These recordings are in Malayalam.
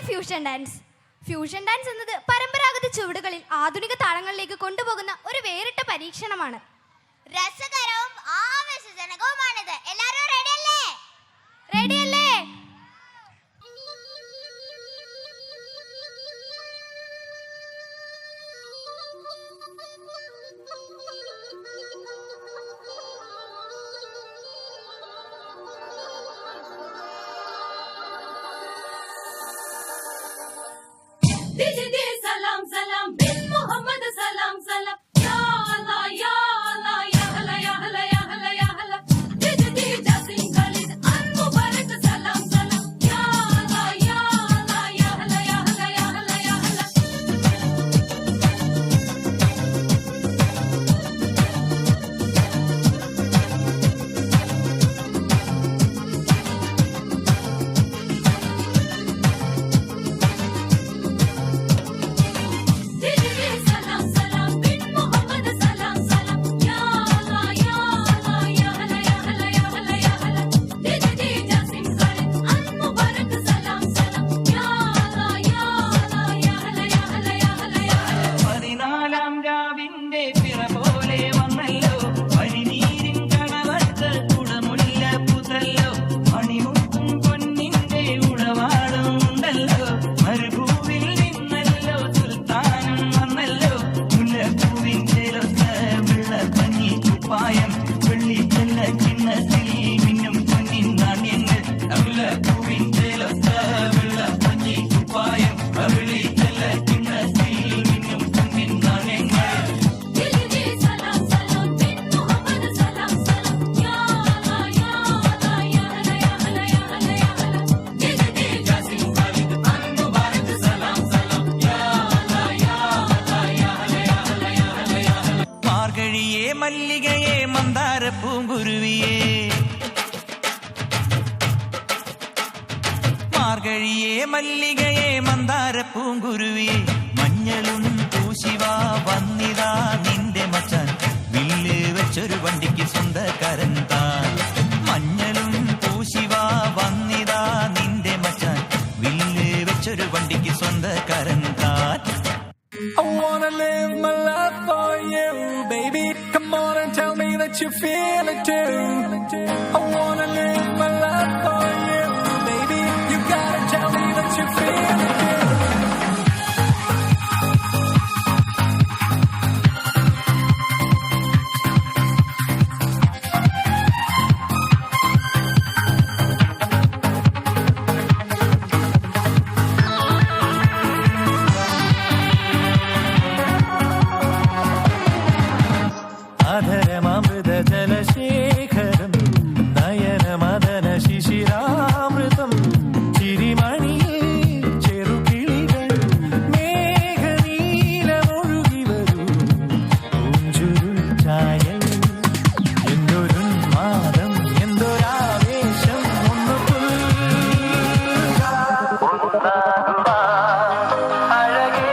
Fusion dance. ഫ്യൂഷൻ ഡാൻസ് എന്നത് പരമ്പരാഗത ചുവടുകളിൽ ആധുനിക താളങ്ങളിലേക്ക് കൊണ്ടുപോകുന്ന ഒരു വേറിട്ട പരീക്ഷണമാണ്. രസകരവും ആവേശജനകവുമാണിത്. എല്ലാവരും റെഡിയല്ലേ? റെഡിയല്ലേ? Salam salam bin Muhammad salam salam ya Allah ya Allah ya Allah ya Allah ya Allah ya Allah Didi Jasin Khalid Al Mubarak salam salam ya Allah ya Allah ya Allah ya Allah ya Allah ya Allah മല്ലികയെ മന്ദാര പൂങ്കുരുവിയേ മാർഗഴിയെ മല്ലികയെ മന്ദാര പൂങ്കുരുവിയെ മഞ്ഞളും പൂശിവാ വന്നിതാ നിന്റെ മച്ചാൻ വില്ല് വെച്ചൊരു വണ്ടിക്ക് സ്വന്തക്കാരൻ താൻ മഞ്ഞളും പൂശിവാ വന്നിതാ നിന്റെ മച്ചാൻ വില്ല് വെച്ചൊരു വണ്ടിക്ക് സ്വന്തക്കാരൻ താൻ I wanna live my life for you, baby. Come on and tell me that you feel it too. I wanna live my life for you, baby. You gotta tell me that you feel it too. അധരമൃത ജലശേഖരം നയനമദന ശിശിരാമൃതം ചിരിമണിയിൽ ചെറുകിളികൾ മേഘനീലമൊഴുകി വരൂ പൂഞ്ചുരുൾ ചായൽ എന്തൊരുന്മാദം എന്തൊരാവേശം ഒന്ന് അഴകേ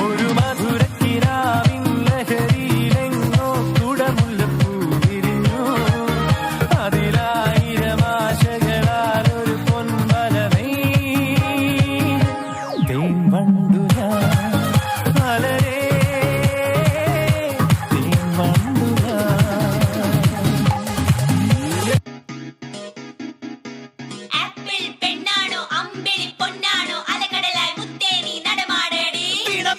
ഒരു മധുരക്കിനാവിൻ ലഹരിയിലെങ്ങോ കുടമുല്ലപ്പൂ വിരിഞ്ഞു അതിലായിരം ആശകളാൽ ഒരു പൊൻവലമേ തേൻ വണ്ടു ഞാൻ മലരേ തേൻ വണ്ടു ആപ്പിൾ പെണ്ണാണോ അമ്പിളി പൊന്നാണോ അലകടലായി മുത്തേ നീ നടമാടേടി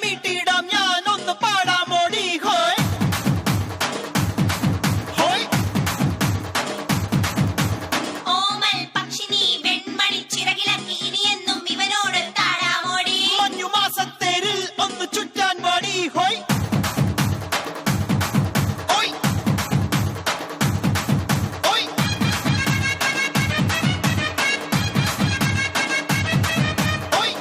മീട്ടിയിടാം ഞാനൊന്ന് പാടാമോടി ഹോയ് ഹോയ് ഓമൽ പക്ഷിനി വെൺമണി ചിറകിളക്കി ഇനിയെന്നും ഇവനോട് താഴാമോടി മഞ്ഞുമാസത്തേരിൽ ഒന്ന് ചുറ്റാൻ പാടി ഹോയ് ഹോയ് ഹോയ് ഹോയ്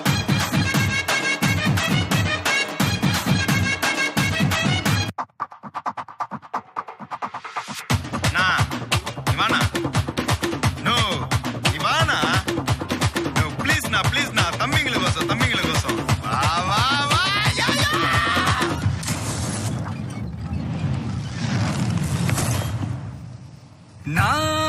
Ivana. No, Ivana. No, please na, தம்பிங்களு கோசம். வா, யா. நான்